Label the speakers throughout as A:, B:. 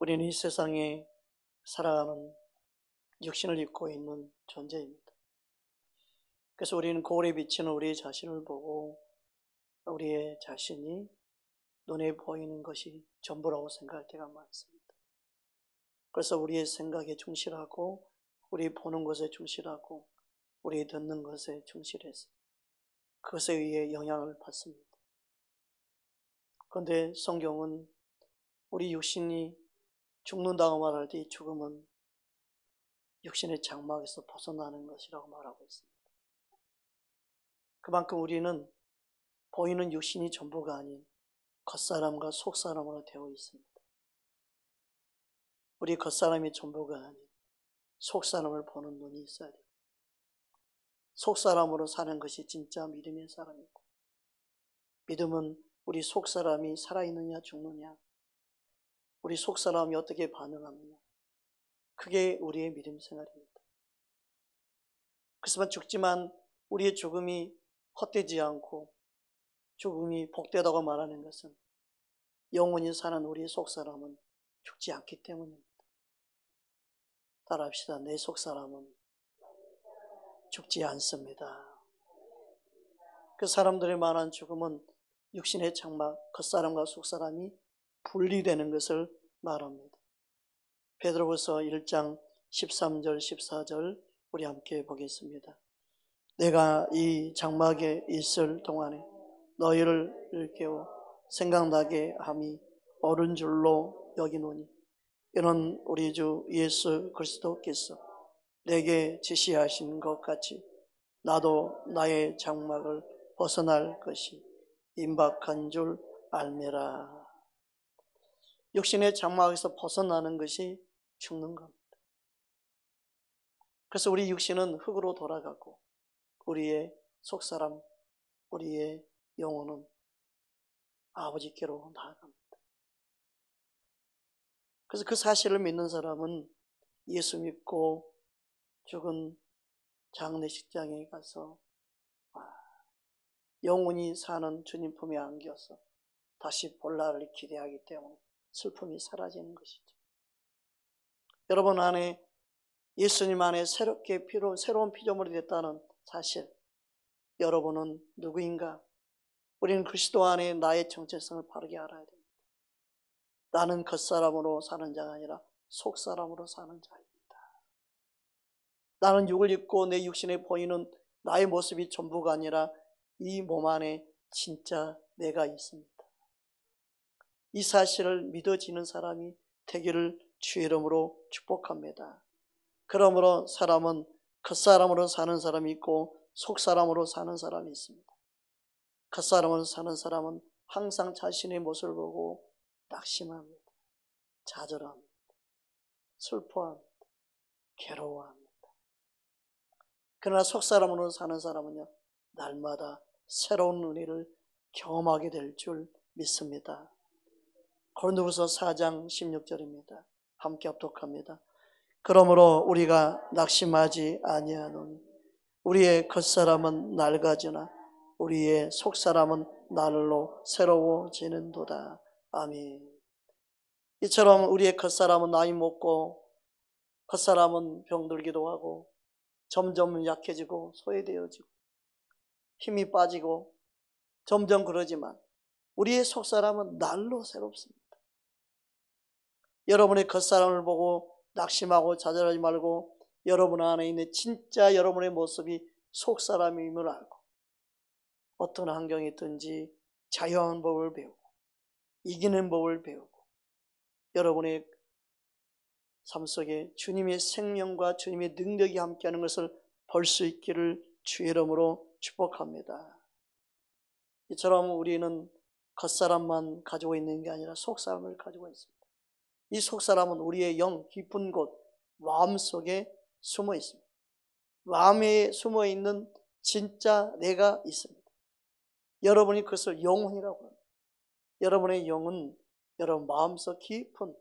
A: 우리는 이 세상에 살아가는 육신을 입고 있는 존재입니다. 그래서 우리는 거울에 비치는 우리 자신을 보고 우리의 자신이 눈에 보이는 것이 전부라고 생각할 때가 많습니다. 그래서 우리의 생각에 충실하고 우리 보는 것에 충실하고 우리 듣는 것에 충실해서 그것에 의해 영향을 받습니다. 그런데 성경은 우리 육신이 죽는다고 말할 때 이 죽음은 육신의 장막에서 벗어나는 것이라고 말하고 있습니다. 그만큼 우리는 보이는 육신이 전부가 아닌 겉사람과 속사람으로 되어 있습니다. 우리 겉사람이 전부가 아닌 속사람을 보는 눈이 있어야 돼요. 속사람으로 사는 것이 진짜 믿음의 사람이고, 믿음은 우리 속사람이 살아있느냐 죽느냐, 우리 속사람이 어떻게 반응하느냐, 그게 우리의 믿음 생활입니다. 그렇지만 죽지만 우리의 죽음이 헛되지 않고 죽음이 복되다고 말하는 것은 영원히 사는 우리의 속사람은 죽지 않기 때문입니다. 따라합시다. 내 속사람은 죽지 않습니다. 그 사람들의 말한 죽음은 육신의 장막, 겉사람과 속사람이 분리되는 것을 말합니다. 베드로후서 1장 13절 14절 우리 함께 보겠습니다. 내가 이 장막에 있을 동안에 너희를 일깨워 생각나게 함이 옳은 줄로 여기노니 이는 우리 주 예수 그리스도께서 내게 지시하신 것 같이 나도 나의 장막을 벗어날 것이 임박한 줄 알매라. 육신의 장막에서 벗어나는 것이 죽는 겁니다. 그래서 우리 육신은 흙으로 돌아가고 우리의 속사람, 우리의 영혼은 아버지께로 나아갑니다. 그래서 그 사실을 믿는 사람은 예수 믿고 죽은 장례식장에 가서 영원히 사는 주님 품에 안겨서 다시 볼 날을 기대하기 때문에 슬픔이 사라지는 것이죠. 여러분 안에 예수님 안에 새로운 피조물이 됐다는 사실, 여러분은 누구인가? 우리는 그리스도 안에 나의 정체성을 바르게 알아야 됩니다. 나는 겉사람으로 사는 자가 아니라 속사람으로 사는 자입니다. 나는 육을 입고 내 육신에 보이는 나의 모습이 전부가 아니라 이 몸 안에 진짜 내가 있습니다. 이 사실을 믿어지는 사람이 되기를 주의 이름으로 축복합니다. 그러므로 사람은 겉사람으로 사는 사람이 있고 속사람으로 사는 사람이 있습니다. 겉사람으로 사는 사람은 항상 자신의 모습을 보고 낙심합니다. 좌절합니다. 슬퍼합니다. 괴로워합니다. 그러나 속사람으로 사는 사람은요, 날마다 새로운 은혜를 경험하게 될 줄 믿습니다. 고린도후서 4장 16절입니다. 함께 합독합니다. 그러므로 우리가 낙심하지 아니하노니 우리의 겉사람은 낡아지나 우리의 속사람은 날로 새로워지는도다. 아멘. 이처럼 우리의 겉사람은 나이 먹고 겉사람은 병들기도 하고 점점 약해지고 소외되어지고 힘이 빠지고 점점 그러지만 우리의 속사람은 날로 새롭습니다. 여러분의 겉사람을 보고 낙심하고 좌절하지 말고 여러분 안에 있는 진짜 여러분의 모습이 속사람임을 알고 어떤 환경에 있든지 자유한 법을 배우고 이기는 법을 배우고 여러분의 삶 속에 주님의 생명과 주님의 능력이 함께하는 것을 볼 수 있기를 주의 이름으로 축복합니다. 이처럼 우리는 겉사람만 가지고 있는 게 아니라 속사람을 가지고 있습니다. 이 속사람은 우리의 영 깊은 곳 마음속에 숨어 있습니다. 마음에 숨어 있는 진짜 내가 있습니다. 여러분이 그것을 영혼이라고 합니다. 여러분의 영은 여러분 마음속 깊은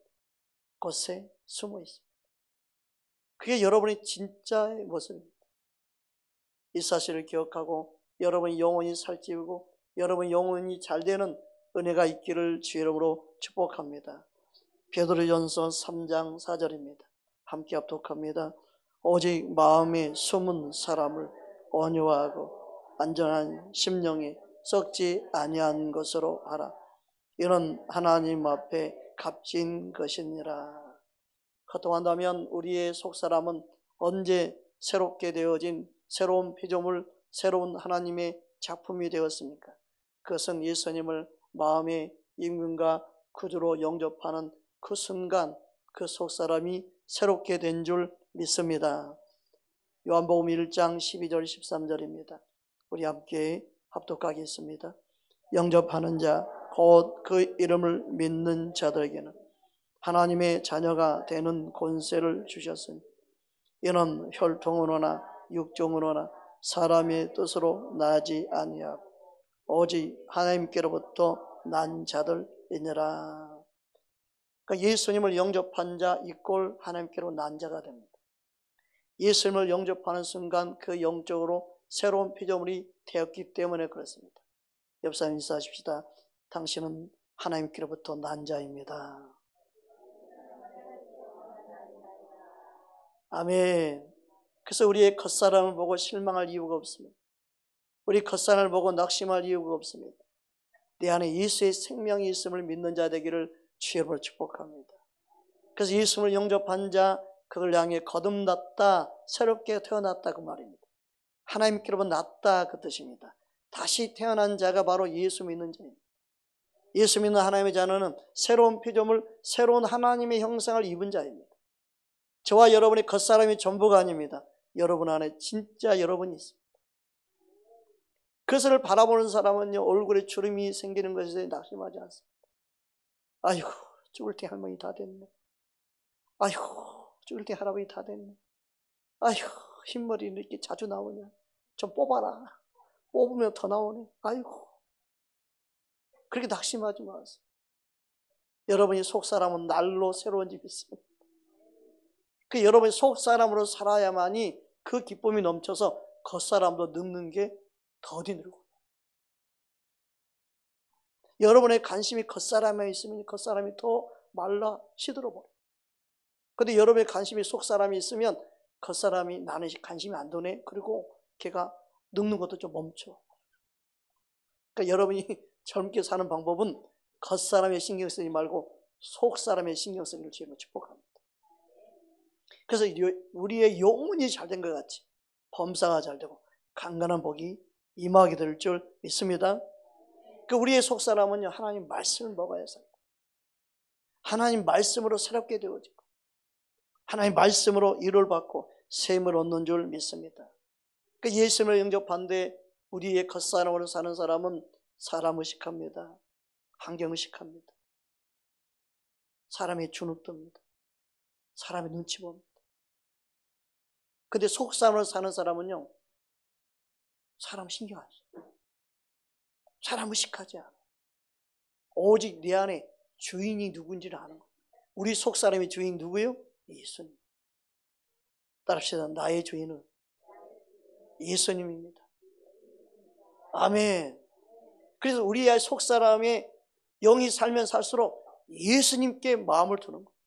A: 곳에 숨어 있습니다. 그게 여러분의 진짜의 모습입니다. 이 사실을 기억하고 여러분의 영혼이 살찌우고 여러분의 영혼이 잘 되는 은혜가 있기를 주의 이름으로 축복합니다. 베드로전서 3장 4절입니다. 함께 합독합니다. 오직 마음에 숨은 사람을 온유하고 안전한 심령에 썩지 아니한 것으로 하라. 이는 하나님 앞에 값진 것이니라. 그동안다면 우리의 속사람은 언제 새롭게 되어진 새로운 피조물, 새로운 하나님의 작품이 되었습니까? 그것은 예수님을 마음의 임금과 구주로 영접하는 그 순간 그 속사람이 새롭게 된 줄 믿습니다. 요한복음 1장 12절 13절입니다. 우리 함께 합독하겠습니다. 영접하는 자 곧 그 이름을 믿는 자들에게는 하나님의 자녀가 되는 권세를 주셨으니 이는 혈통으로나 육종으로나 사람의 뜻으로 나지 아니하고 오직 하나님께로부터 난 자들이니라. 그러니까 예수님을 영접한 자 이꼴 하나님께로 난 자가 됩니다. 예수님을 영접하는 순간 그 영적으로 새로운 피조물이 되었기 때문에 그렇습니다. 옆 사람 인사하십시다. 당신은 하나님께로부터 난 자입니다. 아멘. 그래서 우리의 겉사람을 보고 실망할 이유가 없습니다. 우리 겉사람을 보고 낙심할 이유가 없습니다. 내 안에 예수의 생명이 있음을 믿는 자 되기를 주의 이름으로 축복합니다. 그래서 예수를 영접한 자 그걸 향해 거듭났다, 새롭게 태어났다 그 말입니다. 하나님께로부터 났다 그 뜻입니다. 다시 태어난 자가 바로 예수 믿는 자입니다. 예수 믿는 하나님의 자녀는 새로운 피조물, 새로운 하나님의 형상을 입은 자입니다. 저와 여러분의 겉사람이 전부가 아닙니다. 여러분 안에 진짜 여러분이 있습니다. 그것을 바라보는 사람은요, 얼굴에 주름이 생기는 것에 낙심하지 않습니다. 아이고, 죽을 때 할머니 다 됐네. 아이고, 죽을 때 할아버지 다 됐네. 아이고, 흰머리 이렇게 자주 나오냐. 좀 뽑아라. 뽑으면 더 나오네. 아이고. 그렇게 낙심하지 마세요. 여러분이 속사람은 날로 새로운 집이 있습니다. 그 여러분이 속사람으로 살아야만이 그 기쁨이 넘쳐서 겉사람도 늙는 게 더디 늙어요. 여러분의 관심이 겉사람에 있으면 겉사람이 더 말라 시들어버려요. 그런데 여러분의 관심이 속사람이 있으면 겉사람이 나는 관심이 안 도네. 그리고 걔가 늙는 것도 좀 멈춰. 그러니까 여러분이 젊게 사는 방법은 겉사람에 신경 쓰지 말고 속사람에 신경 쓰기를 주님으로 축복합니다. 그래서 우리의 영혼이 잘된 것 같이 범사가 잘되고 강건한 복이 임하게 될 줄 믿습니다. 그 우리의 속사람은요, 하나님 말씀을 먹어야 살고 하나님 말씀으로 새롭게 되어지고 하나님 말씀으로 위로를 받고 셈을 얻는 줄 믿습니다. 그 예수님을 영접한데 우리의 겉사람으로 사는 사람은 사람 의식합니다. 환경 의식합니다. 사람의 주눅듭니다. 사람의 눈치 봅니다. 근데 속사람으로 사는 사람은요, 사람 신경 안 써요. 사람 의식하지 않아요. 오직 내 안에 주인이 누군지를 아는 거예요. 우리 속사람의 주인 누구예요? 예수님. 따라합시다. 나의 주인은 예수님입니다. 아멘. 그래서 우리의 속사람의 영이 살면 살수록 예수님께 마음을 두는 거예요.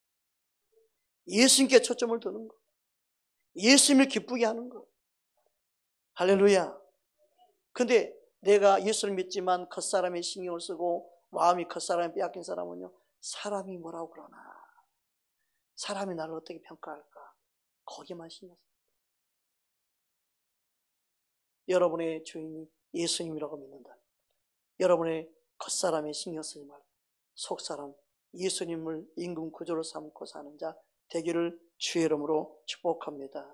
A: 예수님께 초점을 두는 거예요. 예수님을 기쁘게 하는 거예요. 할렐루야. 근데 내가 예수를 믿지만 겉사람에 신경을 쓰고 마음이 겉사람에 빼앗긴 사람은요, 사람이 뭐라고 그러나, 사람이 나를 어떻게 평가할까, 거기만 신경 써요. 여러분의 주인이 예수님이라고 믿는다. 여러분의 겉사람에 신경 쓰지 말고 속사람 예수님을 임금 구조로 삼고 사는 자 되기를 주의 이름으로 축복합니다.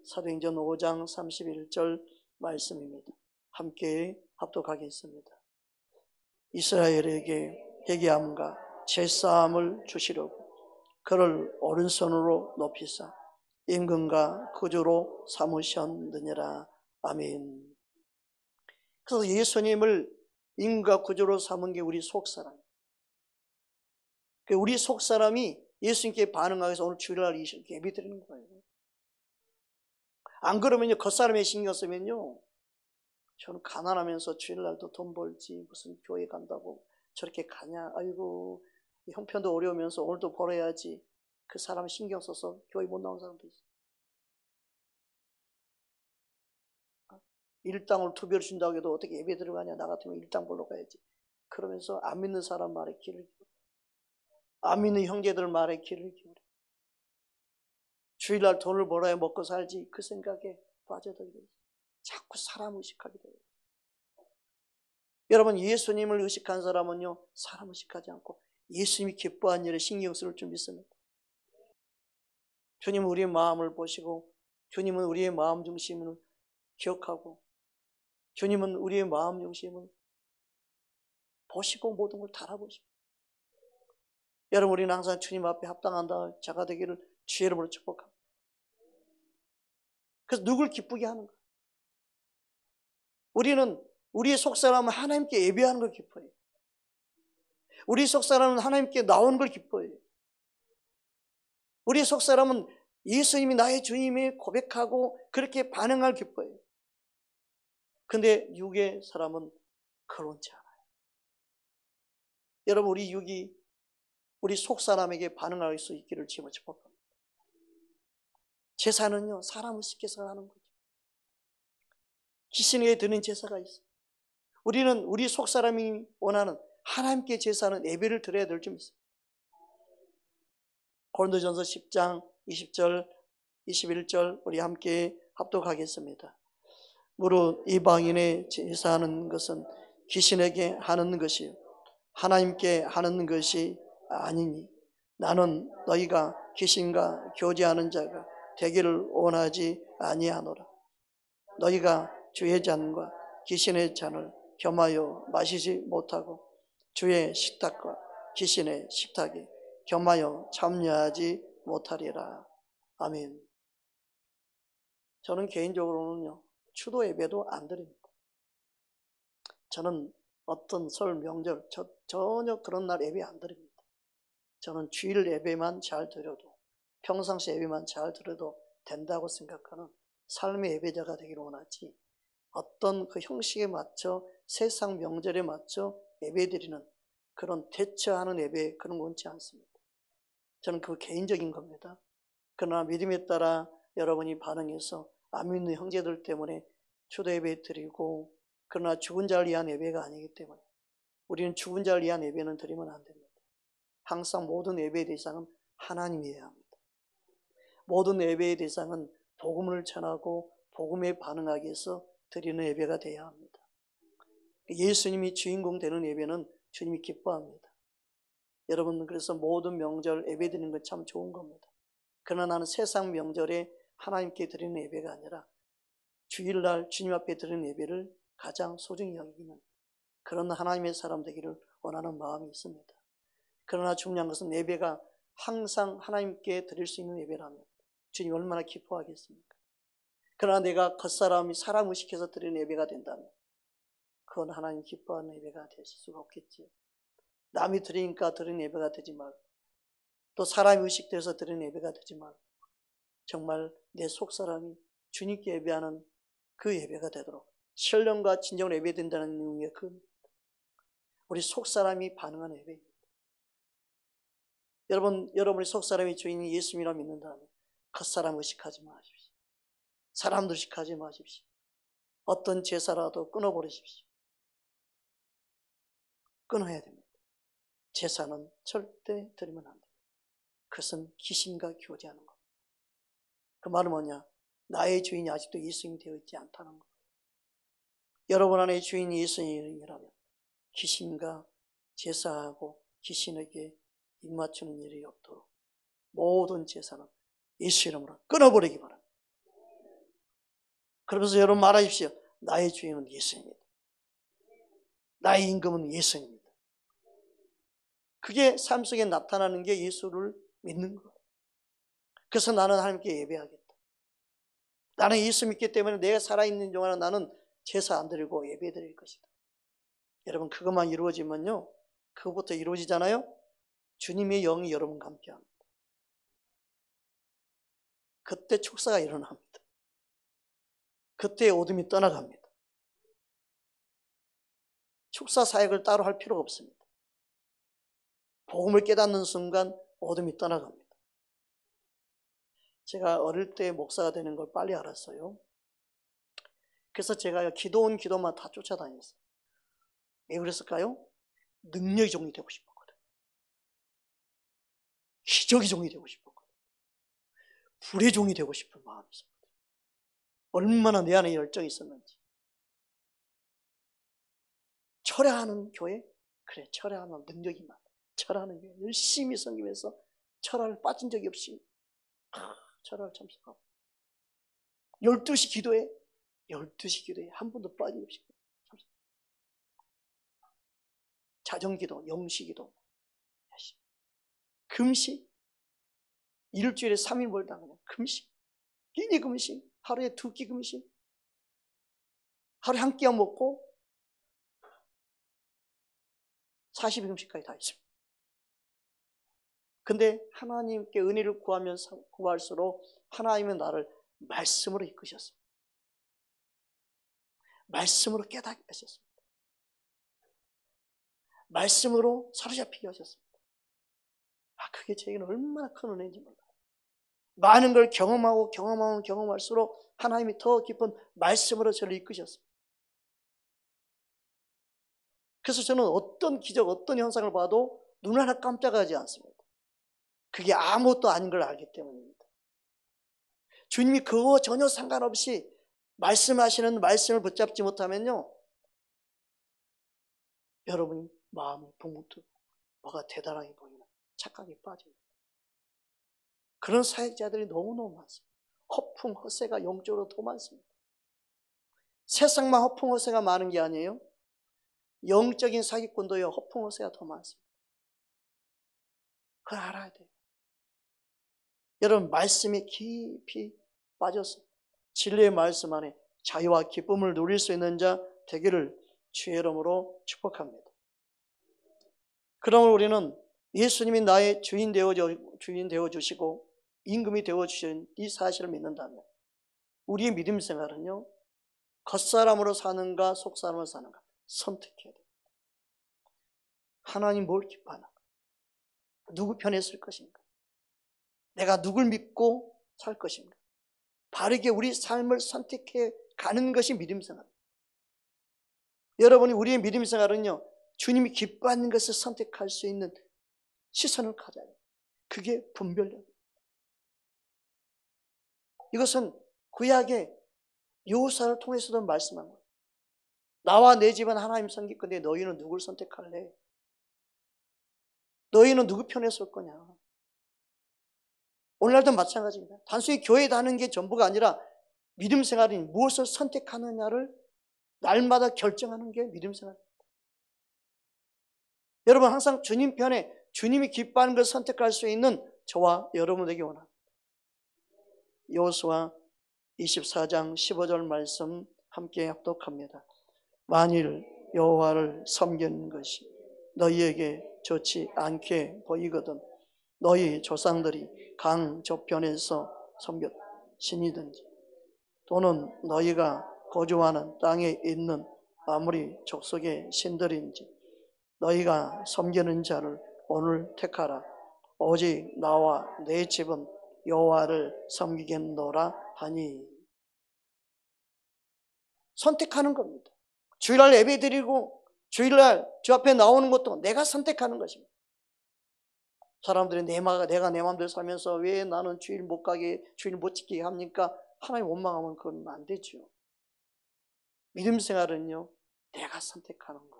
A: 사도행전 5장 31절 말씀입니다. 함께 합독하겠습니다. 이스라엘에게 회개함과 제사함을 주시려고 그를 오른손으로 높이사 임금과 구주로 삼으셨느니라. 아멘. 그래서 예수님을 임금과 구주로 삼은 게 우리 속사람. 우리 속사람이 예수님께 반응하기 위해서 오늘 주일날 예배 드리는 거예요. 안 그러면요, 겉사람에 신경 쓰면요, 저는 가난하면서 주일날도 돈 벌지 무슨 교회 간다고 저렇게 가냐, 아이고 형편도 어려우면서 오늘도 벌어야지 그 사람 신경 써서 교회 못 나온 사람도 있어. 일당을 2배를 준다고 해도 어떻게 예배 들어가냐. 나 같으면 일당 벌러 가야지. 그러면서 안 믿는 사람 말에 귀를 기울여. 안 믿는 형제들 말에 귀를 기울여. 주일날 돈을 벌어야 먹고 살지 그 생각에 빠져들게 있어. 자꾸 사람 의식하게 돼요. 여러분, 예수님을 의식한 사람은요, 사람 의식하지 않고 예수님이 기뻐한 일에 신경 쓸 줄 믿습니다. 주님은 우리의 마음을 보시고, 주님은 우리의 마음 중심을 기억하고, 주님은 우리의 마음 중심을 보시고 모든 걸 달아보시고. 여러분, 우리는 항상 주님 앞에 합당한 자가 되기를 주의 이름으로 축복합니다. 그래서 누굴 기쁘게 하는 거예요? 우리는 우리의 속사람은 하나님께 예배하는 걸 기뻐해요. 우리 속사람은 하나님께 나오는 걸 기뻐해요. 우리의 속사람은 예수님이 나의 주님을 고백하고 그렇게 반응할 기뻐해요. 근데 육의 사람은 그렇지 않아요. 여러분, 우리 육이 우리 속사람에게 반응할 수 있기를 주님을 축복합니다. 제사는요, 사람을 시켜서 하는 거죠. 귀신에게 드는 제사가 있어요. 우리는 우리 속사람이 원하는 하나님께 제사는 예배를 드려야 될 줄 믿습니다. 고린도전서 10장 20절 21절 우리 함께 합독하겠습니다. 무릇 이방인의 제사하는 것은 귀신에게 하는 것이요 하나님께 하는 것이 아니니 나는 너희가 귀신과 교제하는 자가 되기를 원하지 아니하노라. 너희가 주의 잔과 귀신의 잔을 겸하여 마시지 못하고 주의 식탁과 귀신의 식탁에 겸하여 참여하지 못하리라. 아멘. 저는 개인적으로는요, 추도 예배도 안 드립니다. 저는 어떤 설 명절 전혀 그런 날 예배 안 드립니다. 저는 주일 예배만 잘 드려도, 평상시 예배만 잘 드려도 된다고 생각하는 삶의 예배자가 되기를 원하지, 어떤 그 형식에 맞춰 세상 명절에 맞춰 예배드리는 그런 대처하는 예배, 그런 거 원치 않습니다. 저는 그거 개인적인 겁니다. 그러나 믿음에 따라 여러분이 반응해서 안 믿는 형제들 때문에 추도 예배 드리고, 그러나 죽은 자를 위한 예배가 아니기 때문에 우리는 죽은 자를 위한 예배는 드리면 안 됩니다. 항상 모든 예배의 대상은 하나님이어야 합니다. 모든 예배의 대상은 복음을 전하고 복음에 반응하기 위해서 드리는 예배가 되어야 합니다. 예수님이 주인공 되는 예배는 주님이 기뻐합니다. 여러분, 그래서 모든 명절 예배 드리는 건 참 좋은 겁니다. 그러나 나는 세상 명절에 하나님께 드리는 예배가 아니라 주일날 주님 앞에 드리는 예배를 가장 소중히 여기는 그런 하나님의 사람 되기를 원하는 마음이 있습니다. 그러나 중요한 것은 예배가 항상 하나님께 드릴 수 있는 예배라면 주님 얼마나 기뻐하겠습니까? 그러나 내가 겉사람이 사람 의식해서 드리는 예배가 된다면 그건 하나님 기뻐하는 예배가 되실 수가 없겠지. 남이 드리니까 드리는 예배가 되지 말고, 또 사람이 의식돼서 드리는 예배가 되지 말고, 정말 내 속사람이 주님께 예배하는 그 예배가 되도록 신령과 진정으로 예배된다는 의미의 그 우리 속사람이 반응하는 예배입니다. 여러분의 속사람이 주인이 예수님이라 믿는다면 겉사람 의식하지 마십시오. 사람도 의식하지 마십시오. 어떤 제사라도 끊어버리십시오. 끊어야 됩니다. 제사는 절대 드리면 안 됩니다. 그것은 귀신과 교제하는 겁니다. 그 말은 뭐냐? 나의 주인이 아직도 예수님이 되어 있지 않다는 거예요. 여러분 안에 주인이 예수님이라면 귀신과 제사하고 귀신에게 입맞추는 일이 없도록 모든 제사는 예수 이름으로 끊어버리기 바랍니다. 그러면서 여러분 말하십시오. 나의 주인은 예수입니다. 나의 임금은 예수입니다. 그게 삶 속에 나타나는 게 예수를 믿는 거예요. 그래서 나는 하나님께 예배하겠다. 나는 예수 믿기 때문에 내가 살아있는 동안은 나는 제사 안 드리고 예배 드릴 것이다. 여러분, 그것만 이루어지면요, 그것부터 이루어지잖아요. 주님의 영이 여러분과 함께합니다. 그때 축사가 일어납니다. 그때 어둠이 떠나갑니다. 축사 사역을 따로 할 필요가 없습니다. 복음을 깨닫는 순간 어둠이 떠나갑니다. 제가 어릴 때 목사가 되는 걸 빨리 알았어요. 그래서 제가 기도원 기도만 다 쫓아다녔어요. 왜 그랬을까요? 능력의 종이 되고 싶었거든. 기적의 종이 되고 싶었거든. 불의 종이 되고 싶은 마음이 있었거든. 얼마나 내 안에 열정이 있었는지. 철야하는 교회? 그래, 철야하는 능력이 많아. 철야하는 교회. 열심히 섬기면서 철야를 빠진 적이 없이 철야를 참석하고 12시 기도에 12시 기도에 한 번도 빠짐없이 참석. 자정기도, 영시기도, 금식, 일주일에 3일 벌다 그냥 금식, 끼니 금식, 하루에 2끼 금식, 하루에 한 끼 먹고 40일 금식까지 다 했습니다. 근데 하나님께 은혜를 구할수록 하나님은 나를 말씀으로 이끄셨습니다. 말씀으로 깨닫게 하셨습니다. 말씀으로 사로잡히게 하셨습니다. 그게 저에게는 얼마나 큰 은혜인지 몰라요. 많은 걸 경험할수록 하나님이 더 깊은 말씀으로 저를 이끄셨습니다. 그래서 저는 어떤 기적, 어떤 현상을 봐도 눈 하나 깜짝하지 않습니다. 그게 아무것도 아닌 걸 알기 때문입니다. 주님이 그거 전혀 상관없이 말씀하시는 말씀을 붙잡지 못하면요, 여러분이 마음이 붕붕 뭐가 대단하게 보이는 착각에 빠집니다. 그런 사역자들이 너무너무 많습니다. 허풍, 허세가 영적으로 더 많습니다. 세상만 허풍, 허세가 많은 게 아니에요. 영적인 사기꾼도요, 허풍, 허세가 더 많습니다. 그걸 알아야 돼요. 여러분, 말씀에 깊이 빠져서 진리의 말씀 안에 자유와 기쁨을 누릴 수 있는 자 되기를 주의 이름으로 축복합니다. 그러므로 우리는 예수님이 나의 주인 되어 주시고 임금이 되어 주신 이 사실을 믿는다면 우리의 믿음 생활은요, 겉사람으로 사는가 속사람으로 사는가 선택해야 됩니다. 하나님 뭘 기뻐하는가? 누구 편에 설 것인가? 내가 누굴 믿고 살 것인가? 바르게 우리 삶을 선택해 가는 것이 믿음 생활입니다. 여러분이 우리의 믿음 생활은요, 주님이 기뻐하는 것을 선택할 수 있는 시선을 가져야 해요. 그게 분별력입니다. 이것은 구약의 여호수아를 통해서도 말씀한 거예요. 나와 내 집은 하나님 섬길 건데 너희는 누굴 선택할래? 너희는 누구 편에 설 거냐? 오늘날도 마찬가지입니다. 단순히 교회에 다니는 게 전부가 아니라 믿음 생활인 무엇을 선택하느냐를 날마다 결정하는 게 믿음 생활입니다. 여러분, 항상 주님 편에 주님이 기뻐하는 것을 선택할 수 있는 저와 여러분에게 원합니다. 여호수아 24장 15절 말씀 함께 합독합니다. 만일 여호와를 섬기는 것이 너희에게 좋지 않게 보이거든 너희 조상들이 강 저편에서 섬겼 신이든지 또는 너희가 거주하는 땅에 있는 아무리 족속의 신들인지 너희가 섬기는 자를 오늘 택하라. 오직 나와 내 집은 여호와를 섬기겠노라 하니. 선택하는 겁니다. 주일날 예배드리고 주일날 주 앞에 나오는 것도 내가 선택하는 것입니다. 사람들이 내가 내 마음대로 살면서 왜 나는 주일 못 가게, 주일 못 지키게 합니까? 하나님 원망하면 그건 안 되죠. 믿음 생활은요, 내가 선택하는 거예요.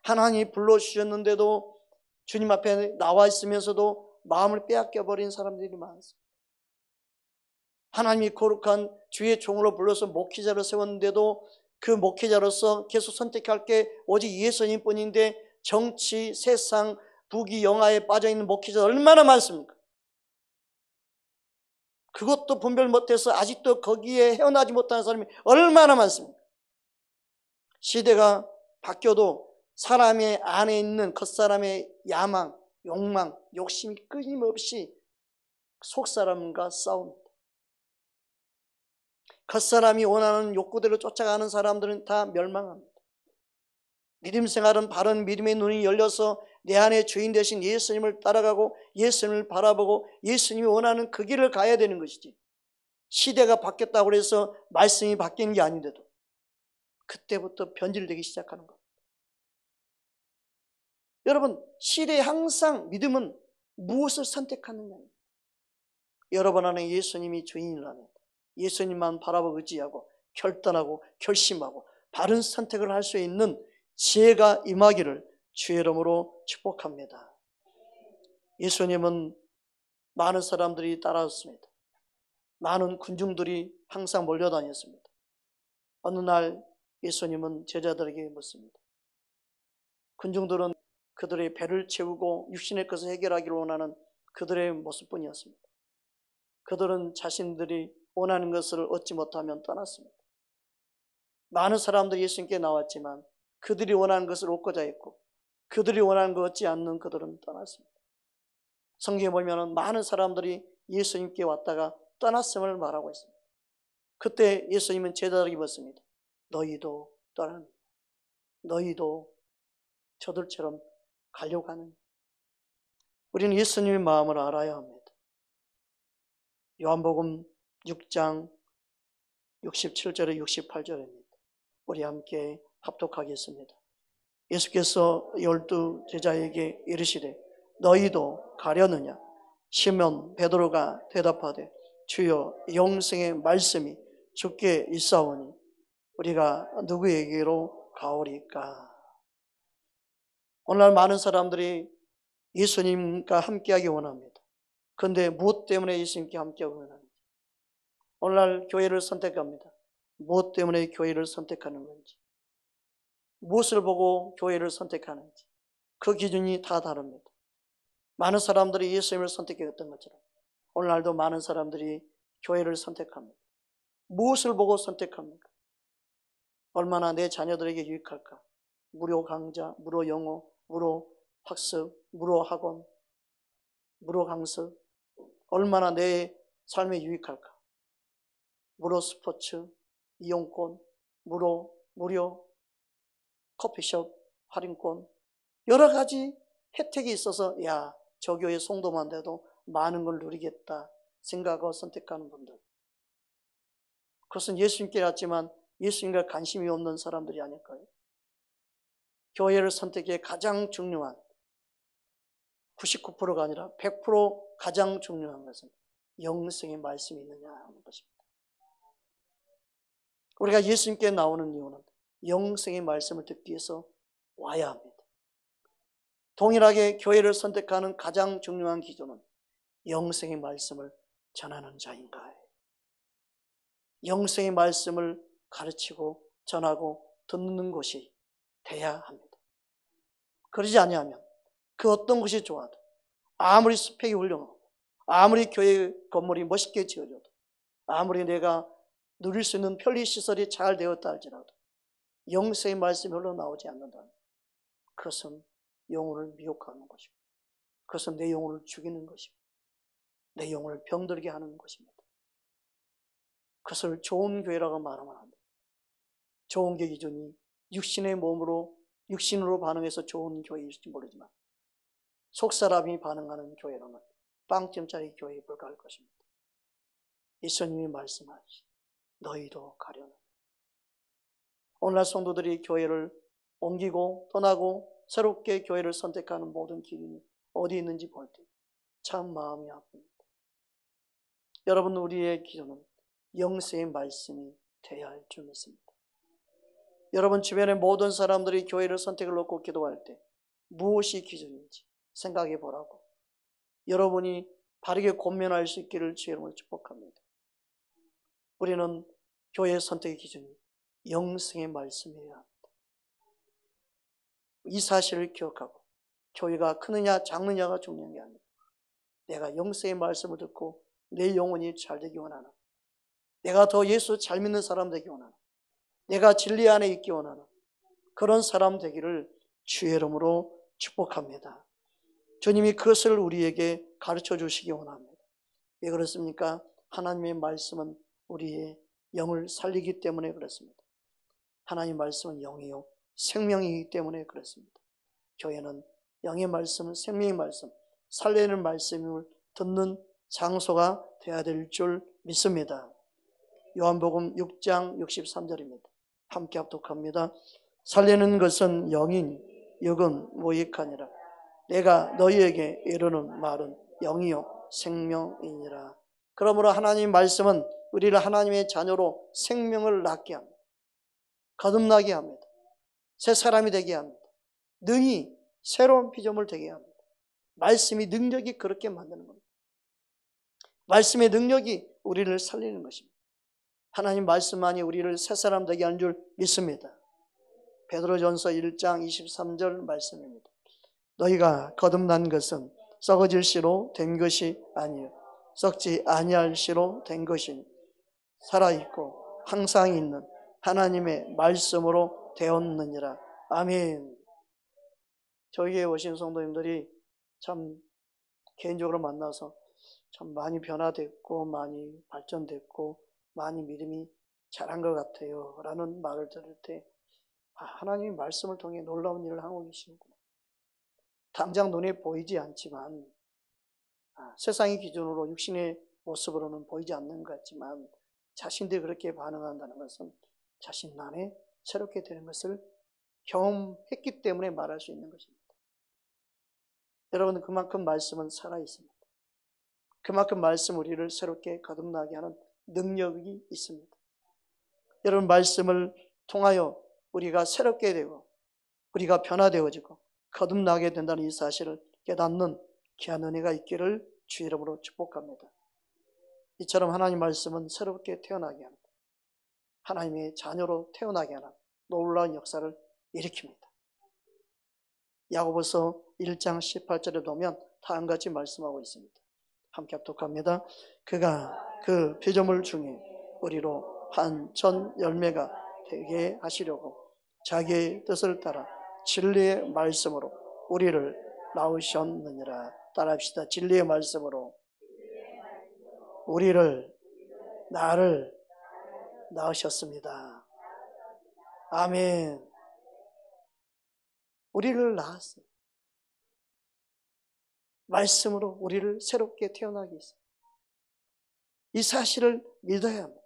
A: 하나님이 불러주셨는데도 주님 앞에 나와 있으면서도 마음을 빼앗겨버린 사람들이 많습니다. 하나님이 거룩한 주의 종으로 불러서 목회자를 세웠는데도 그 목회자로서 계속 선택할 게 오직 예수님 뿐인데 정치, 세상, 부귀, 영화에 빠져있는 목회자 얼마나 많습니까? 그것도 분별 못해서 아직도 거기에 헤어나지 못하는 사람이 얼마나 많습니까? 시대가 바뀌어도 사람의 안에 있는 겉사람의 야망, 욕망, 욕심이 끊임없이 속사람과 싸웁니다. 겉사람이 원하는 욕구대로 쫓아가는 사람들은 다 멸망합니다. 믿음 생활은 바른 믿음의 눈이 열려서 내 안에 주인 되신 예수님을 따라가고 예수님을 바라보고 예수님이 원하는 그 길을 가야 되는 것이지, 시대가 바뀌었다고 해서 말씀이 바뀌는 게 아닌데도 그때부터 변질되기 시작하는 겁니다. 여러분, 시대에 항상 믿음은 무엇을 선택하느냐입니다. 여러분 안에 예수님이 주인이라면 예수님만 바라보고 의지하고 결단하고 결심하고 바른 선택을 할 수 있는 지혜가 임하기를 주의 이름으로 축복합니다. 예수님은 많은 사람들이 따라왔습니다. 많은 군중들이 항상 몰려다녔습니다. 어느 날 예수님은 제자들에게 묻습니다. 군중들은 그들의 배를 채우고 육신의 것을 해결하기를 원하는 그들의 모습뿐이었습니다. 그들은 자신들이 원하는 것을 얻지 못하면 떠났습니다. 많은 사람들이 예수님께 나왔지만 그들이 원하는 것을 얻고자 했고 그들이 원하는 것 얻지 않는 그들은 떠났습니다. 성경에 보면 많은 사람들이 예수님께 왔다가 떠났음을 말하고 있습니다. 그때 예수님은 제자들에게 묻습니다. 너희도 떠나느냐? 너희도 저들처럼 가려고 하느냐? 우리는 예수님의 마음을 알아야 합니다. 요한복음 6장 67절에 68절입니다. 우리 함께 합독하겠습니다. 예수께서 12 제자에게 이르시되 너희도 가려느냐? 시몬 베드로가 대답하되 주여 영생의 말씀이 주께 있사오니 우리가 누구에게로 가오리까? 오늘날 많은 사람들이 예수님과 함께하기 원합니다. 그런데 무엇 때문에 예수님께 함께하기 원합니까? 오늘날 교회를 선택합니다. 무엇 때문에 교회를 선택하는 건지, 무엇을 보고 교회를 선택하는지 그 기준이 다 다릅니다. 많은 사람들이 예수님을 선택했던 것처럼 오늘날도 많은 사람들이 교회를 선택합니다. 무엇을 보고 선택합니까? 얼마나 내 자녀들에게 유익할까? 무료 강좌, 무료 영어, 무료 학습, 무료 학원, 무료 강습, 얼마나 내 삶에 유익할까? 무료 스포츠, 이용권, 무료 커피숍, 할인권, 여러 가지 혜택이 있어서 야, 저 교회 송도만 돼도 많은 걸 누리겠다 생각하고 선택하는 분들, 그것은 예수님께 왔지만 예수님과 관심이 없는 사람들이 아닐까요? 교회를 선택해 가장 중요한 99%가 아니라 100% 가장 중요한 것은 영생의 말씀이 있느냐 하는 것입니다. 우리가 예수님께 나오는 이유는 영생의 말씀을 듣기 위해서 와야 합니다. 동일하게 교회를 선택하는 가장 중요한 기준은 영생의 말씀을 전하는 자인가, 영생의 말씀을 가르치고 전하고 듣는 곳이 돼야 합니다. 그러지 아니하면 그 어떤 것이 좋아도, 아무리 스펙이 훌륭하고 아무리 교회 건물이 멋있게 지어져도, 아무리 내가 누릴 수 있는 편리시설이 잘 되었다 할지라도 영생의 말씀이 흘러나오지 않는다면 그것은 영혼을 미혹하는 것입니다. 그것은 내 영혼을 죽이는 것입니다. 내 영혼을 병들게 하는 것입니다. 그것을 좋은 교회라고 말하면 안 됩니다. 좋은 교회 기준이 육신의 몸으로, 육신으로 반응해서 좋은 교회일지 모르지만 속사람이 반응하는 교회라면 빵점짜리 교회에 불과할 것입니다. 예수님이 말씀하시 너희도 가려는, 오늘날 성도들이 교회를 옮기고 떠나고 새롭게 교회를 선택하는 모든 기준이 어디 있는지 볼 때 참 마음이 아픕니다. 여러분, 우리의 기준은 영생의 말씀이 되어야 할 줄 믿습니다. 여러분 주변의 모든 사람들이 교회를 선택을 놓고 기도할 때 무엇이 기준인지 생각해 보라고 여러분이 바르게 권면할 수 있기를 주의 이름으로 축복합니다. 우리는 교회 선택의 기준이 영생의 말씀이어야 합니다. 이 사실을 기억하고 교회가 크느냐 작느냐가 중요한 게 아닙니다. 내가 영생의 말씀을 듣고 내 영혼이 잘 되기 원하는, 내가 더 예수 잘 믿는 사람 되기 원하는, 내가 진리 안에 있기 원하는 그런 사람 되기를 주의 이름으로 축복합니다. 주님이 그것을 우리에게 가르쳐 주시기 원합니다. 왜 그렇습니까? 하나님의 말씀은 우리의 영을 살리기 때문에 그렇습니다. 하나님의 말씀은 영이요 생명이기 때문에 그렇습니다. 교회는 영의 말씀, 생명의 말씀, 살리는 말씀을 듣는 장소가 되어야 될 줄 믿습니다. 요한복음 6장 63절입니다. 함께 합독합니다. 살리는 것은 영이니 육은 무익하니라. 내가 너희에게 이르는 말은 영이요 생명이니라. 그러므로 하나님 말씀은 우리를 하나님의 자녀로 생명을 낳게 합니다. 거듭나게 합니다. 새 사람이 되게 합니다. 능히 새로운 피조물 되게 합니다. 말씀이 능력이 그렇게 만드는 겁니다. 말씀의 능력이 우리를 살리는 것입니다. 하나님 말씀만이 우리를 새 사람 되게 하는 줄 믿습니다. 베드로전서 1장 23절 말씀입니다. 너희가 거듭난 것은 썩어질 씨로 된 것이 아니요 썩지 아니할 씨로 된 것이니 살아있고 항상 있는 하나님의 말씀으로 되었느니라. 아멘. 저희에 오신 성도님들이 참 개인적으로 만나서 참 많이 변화됐고 많이 발전됐고 많이 믿음이 자란 것 같아요 라는 말을 들을 때 하나님이 말씀을 통해 놀라운 일을 하고 계시는구나. 당장 눈에 보이지 않지만 세상의 기준으로 육신의 모습으로는 보이지 않는 것 같지만 자신들이 그렇게 반응한다는 것은 자신 안에 새롭게 되는 것을 경험했기 때문에 말할 수 있는 것입니다. 여러분, 그만큼 말씀은 살아있습니다. 그만큼 말씀 우리를 새롭게 거듭나게 하는 능력이 있습니다. 여러분, 말씀을 통하여 우리가 새롭게 되고 우리가 변화되어지고 거듭나게 된다는 이 사실을 깨닫는 귀한 은혜가 있기를 주 이름으로 축복합니다. 이처럼 하나님 말씀은 새롭게 태어나게 합니다. 하나님의 자녀로 태어나게 하는 놀라운 역사를 일으킵니다. 야고보서 1장 18절에 보면 다음과 같이 말씀하고 있습니다. 함께 합독합니다. 그가 그 피조물 중에 우리로 반전 열매가 되게 하시려고 자기의 뜻을 따라 진리의 말씀으로 우리를 낳으셨느니라. 따라합시다. 진리의 말씀으로 나를 낳으셨습니다. 아멘. 우리를 낳았어요. 말씀으로 우리를 새롭게 태어나게 했어요. 이 사실을 믿어야 합니다.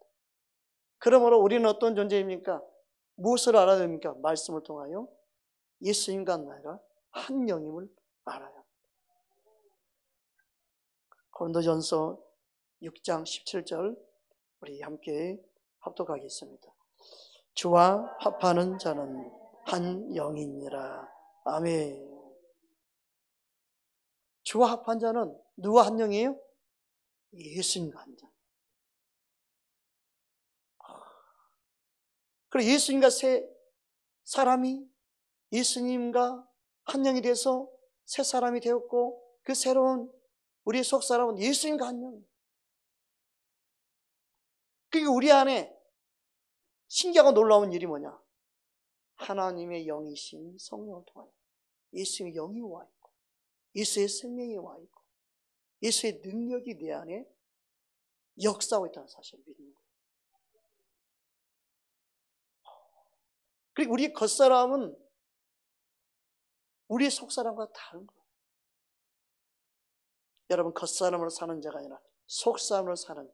A: 그러므로 우리는 어떤 존재입니까? 무엇을 알아야 됩니까? 말씀을 통하여 예수님과 나가 한 영임을 알아야 합니다. 고린도전서 6장 17절 우리 함께 합독하겠습니다. 주와 합하는 자는 한 영이니라. 아멘. 주와 합한 자는 누가 한 영이에요? 예수님과 한 자. 그리고 예수님과 새 사람이 예수님과 한 영이 돼서 새 사람이 되었고 그 새로운 우리의 속 사람은 예수님과 한 영. 그러니까 우리 안에 신기하고 놀라운 일이 뭐냐? 하나님의 영이신 성령을 통하여 예수의 영이 와 있고 예수의 생명이 와 있고 예수의 능력이 내 안에 역사하고 있다는 사실을 믿는 거예요. 그리고 우리 겉사람은 우리의 속사람과 다른 거예요. 여러분, 겉사람으로 사는 자가 아니라 속사람으로 사는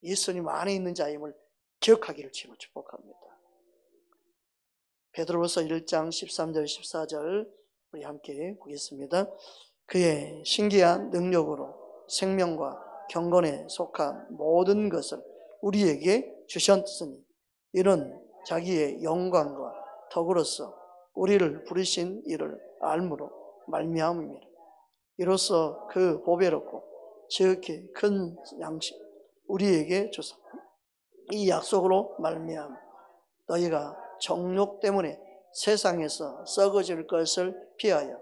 A: 예수님 안에 있는 자임을 기억하기를 주로 축복합니다. 베드로후서 1장 13절 14절 우리 함께 보겠습니다. 그의 신기한 능력으로 생명과 경건에 속한 모든 것을 우리에게 주셨으니 이는 자기의 영광과 덕으로서 우리를 부르신 이를 알므로 말미암음이라. 이로써 그 보배롭고 지극히 큰 양식 우리에게 주사 이 약속으로 말미암아 너희가 정욕 때문에 세상에서 썩어질 것을 피하여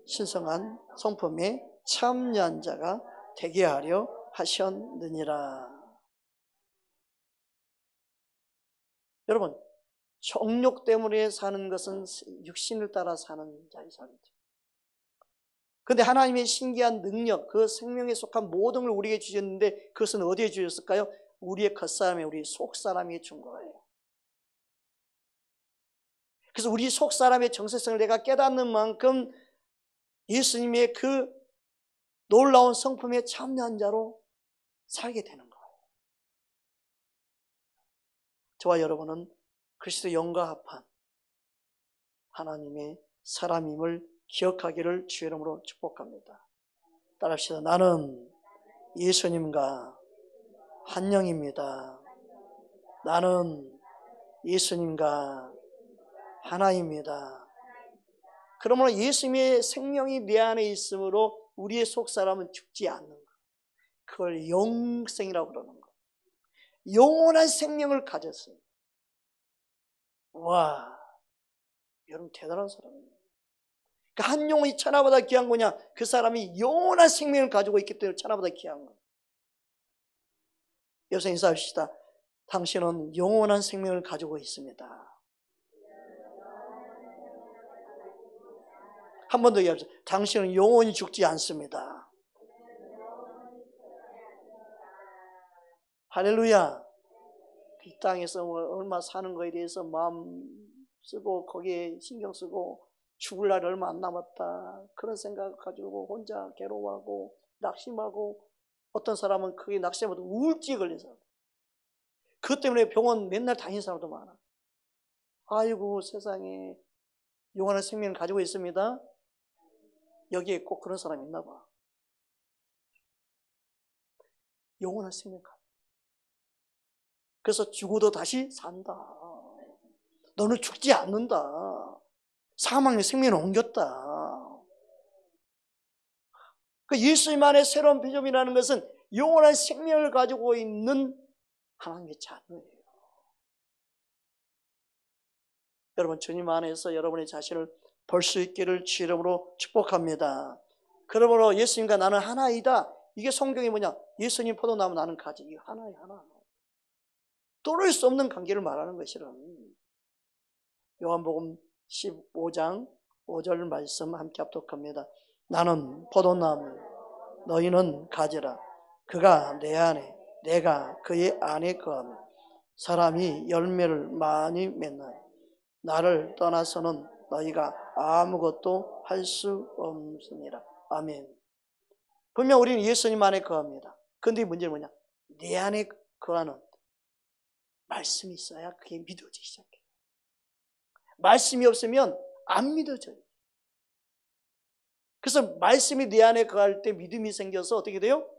A: 신성한 성품에 참여한 자가 되게 하려 하셨느니라. 여러분, 정욕 때문에 사는 것은 육신을 따라 사는 자의 삶이죠. 그런데 하나님의 신기한 능력, 그 생명에 속한 모든 걸 우리에게 주셨는데 그것은 어디에 주셨을까요? 우리의 겉사람에 우리 속사람이 준 거예요. 그래서 우리 속 사람의 정체성을 내가 깨닫는 만큼 예수님의 그 놀라운 성품에 참여한 자로 살게 되는 거예요. 저와 여러분은 그리스도 영과 합한 하나님의 사람임을 기억하기를 주의 이름으로 축복합니다. 따라합시다. 나는 예수님과 한 영입니다. 나는 예수님과 하나입니다. 그러므로 예수님의 생명이 내 안에 있으므로 우리의 속사람은 죽지 않는 것. 그걸 영생이라고 그러는 것. 영원한 생명을 가졌어요. 와, 여러분 대단한 사람이에요. 그러니까 한 영혼이 천하보다 귀한 거냐? 그 사람이 영원한 생명을 가지고 있기 때문에 천하보다 귀한 거예요. 여기서 인사합시다. 당신은 영원한 생명을 가지고 있습니다. 한 번 더 얘기합시다. 당신은 영원히 죽지 않습니다. 할렐루야. 이 땅에서 얼마 사는 거에 대해서 마음 쓰고 거기에 신경 쓰고 죽을 날이 얼마 안 남았다 그런 생각 가지고 혼자 괴로워하고 낙심하고 어떤 사람은 그게 낙심하면 우울증에 걸려서 그것 때문에 병원 맨날 다니는 사람도 많아. 아이고 세상에 영원한 생명을 가지고 있습니다. 여기에 꼭 그런 사람이 있나 봐. 영원한 생명 가지고 그래서 죽어도 다시 산다. 너는 죽지 않는다. 사망의 생명을 옮겼다. 그 예수님 안에 새로운 비전이라는 것은 영원한 생명을 가지고 있는 하나님의 자녀예요. 여러분 주님 안에서 여러분의 자신을 볼 수 있기를 주 이름으로 축복합니다. 그러므로 예수님과 나는 하나이다. 이게 성경이 뭐냐? 예수님 포도나무 나는 가지. 이게 하나야 하나. 또를 수 없는 관계를 말하는 것이란. 요한복음 15장 5절 말씀 함께 합독합니다. 나는 포도나무 너희는 가지라. 그가 내 안에 내가 그의 안에 거하며 사람이 열매를 많이 맺나니 나를 떠나서는 너희가 아무것도 할 수 없으니라. 아멘. 분명 우리는 예수님 안에 거합니다. 그런데 문제는 뭐냐? 내 안에 거하는 말씀이 있어야 그게 믿어지기 시작해요. 말씀이 없으면 안 믿어져요. 그래서 말씀이 내 안에 거할 때 믿음이 생겨서 어떻게 돼요?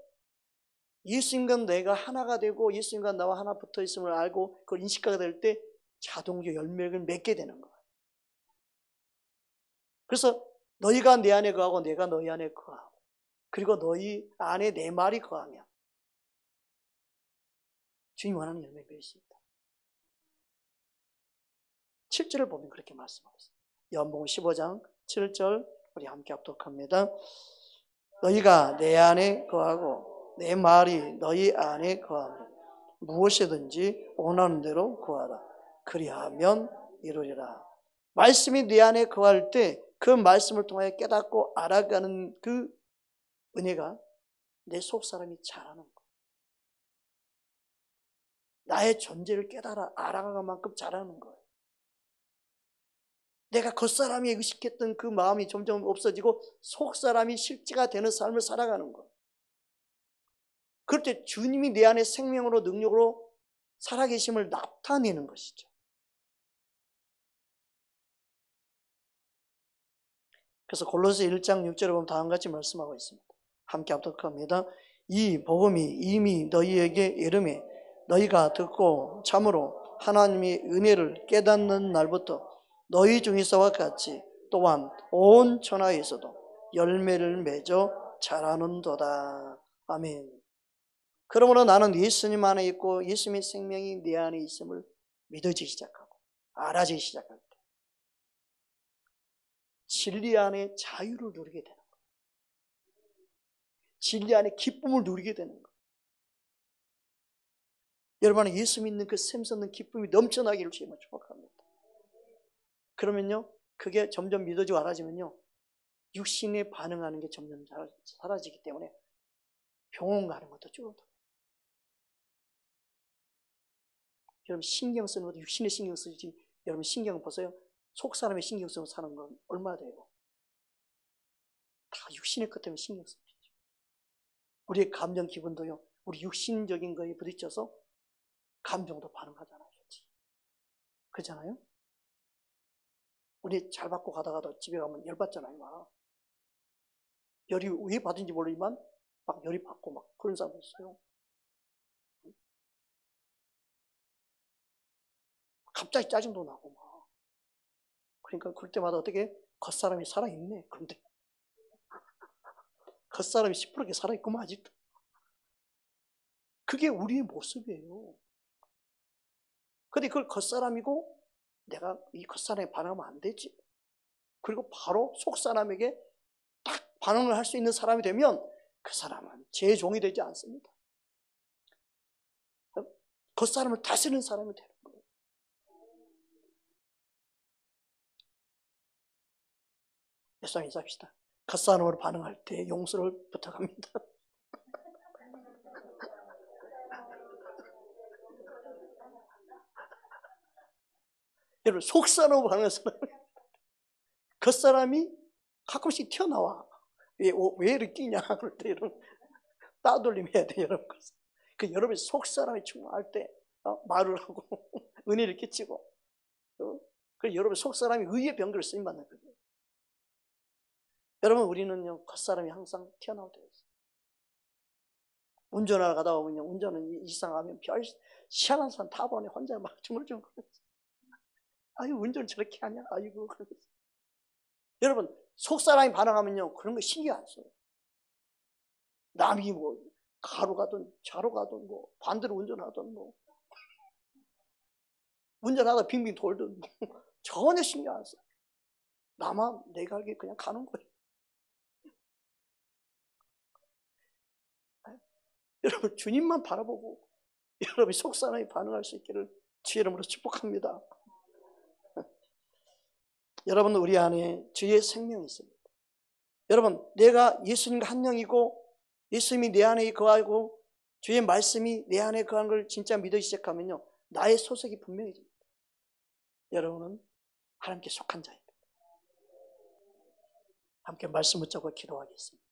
A: 예수님과 내가 하나가 되고 예수님과 나와 하나 붙어 있음을 알고 그걸 인식하게 될 때 자동적으로 열매를 맺게 되는 거예요. 그래서 너희가 내 안에 거하고 내가 너희 안에 거하고 그리고 너희 안에 내 말이 거하면 주님 원하는 열매 맺을 수 있다. 7절을 보면 그렇게 말씀하고 있습니다. 요한복음 15장 7절 우리 함께 합독합니다. 너희가 내 안에 거하고 내 말이 너희 안에 거하면 무엇이든지 원하는 대로 구하라. 그리하면 이루리라. 말씀이 내 안에 거할 때 그 말씀을 통해 깨닫고 알아가는 그 은혜가 내 속사람이 자라는 거예요. 나의 존재를 깨달아 알아가는 만큼 자라는 거예요. 내가 겉사람이 의식했던 그 마음이 점점 없어지고 속사람이 실제가 되는 삶을 살아가는 거예요. 그럴 때 주님이 내 안에 생명으로 능력으로 살아계심을 나타내는 것이죠. 그래서 골로새 1장 6절에 보면 다음과 같이 말씀하고 있습니다. 함께 합독합니다. 이 복음이 이미 너희에게 이르매 너희가 듣고 참으로 하나님의 은혜를 깨닫는 날부터 너희 중에서와 같이 또한 온 천하에서도 열매를 맺어 자라는도다. 아멘. 그러므로 나는 예수님 안에 있고 예수님의 생명이 내 안에 있음을 믿어지기 시작하고 알아지기 시작할 때 진리 안에 자유를 누리게 되는 거예요. 진리 안에 기쁨을 누리게 되는 거예요. 여러분 안에 예수 믿는 그 샘솟는 기쁨이 넘쳐나기를 주님을 축복합니다. 그러면요 그게 점점 믿어지고 알아지면요 육신에 반응하는 게 점점 사라지기 때문에 병원 가는 것도 줄어들어요. 여러분 신경 쓰는 것도 육신에 신경 쓰지 여러분 신경 보세요. 속 사람이 신경 쓰고 사는 건 얼마나 돼요? 다 육신의 것 때문에 신경 쓰죠. 우리의 감정, 기분도요, 우리 육신적인 거에 부딪혀서 감정도 반응하잖아요. 그렇잖아요? 우리 잘 받고 가다가도 집에 가면 열받잖아요. 막. 열이 왜 받은지 모르지만 막 열이 받고 막 그런 사람도 있어요. 갑자기 짜증도 나고 막. 그러니까 그럴 때마다 어떻게 겉사람이 살아있네. 그런데 겉사람이 시퍼렇게 살아있구만 아직도. 그게 우리의 모습이에요. 근데 그걸 겉사람이고 내가 이 겉사람에 반응하면 안 되지. 그리고 바로 속사람에게 딱 반응을 할 수 있는 사람이 되면 그 사람은 제 종이 되지 않습니다. 겉사람을 다스리는 사람이 되는 거예요. 예수 인사합시다. 겉사람으로 반응할 때 용서를 부탁합니다. 여러분 속사람으로 반응하는 사람, 겉사람이 가끔씩 튀어나와. 왜 이렇게 끼냐 그럴 때 여러분 따돌림 해야 돼요. 여러분. 그 여러분이 속사람이 충만할 때 말을 하고 은혜를 끼치고 그 여러분 속사람이 의의 병거를 쓰임 받는 거예요. 여러분 우리는요 겉사람이 항상 튀어나올 때가 있어요. 운전하러 가다 보면요 운전은 이상하면 별 희한한 사람 타보니 혼자 막 중얼중얼거리면서 아유 운전을 저렇게 하냐 아이고 그러면서. 여러분 속사람이 반응하면요 그런 거 신경 안 써요. 남이 뭐 가로 가든 좌로 가든 뭐 반대로 운전하든 뭐 운전하다 빙빙 돌든 뭐 전혀 신경 안 써. 나만 내가 알기에 그냥 가는 거예요. 여러분 주님만 바라보고 여러분이 속사람이 반응할 수 있기를 주의 이름으로 축복합니다. 여러분 우리 안에 주의 생명이 있습니다. 여러분 내가 예수님과 한 영이고 예수님이 내 안에 거하고 주의 말씀이 내 안에 거하는 걸 진짜 믿어 시작하면요 나의 소속이 분명해집니다. 여러분은 하나님께 속한 자입니다. 함께 말씀 붙잡고 기도하겠습니다.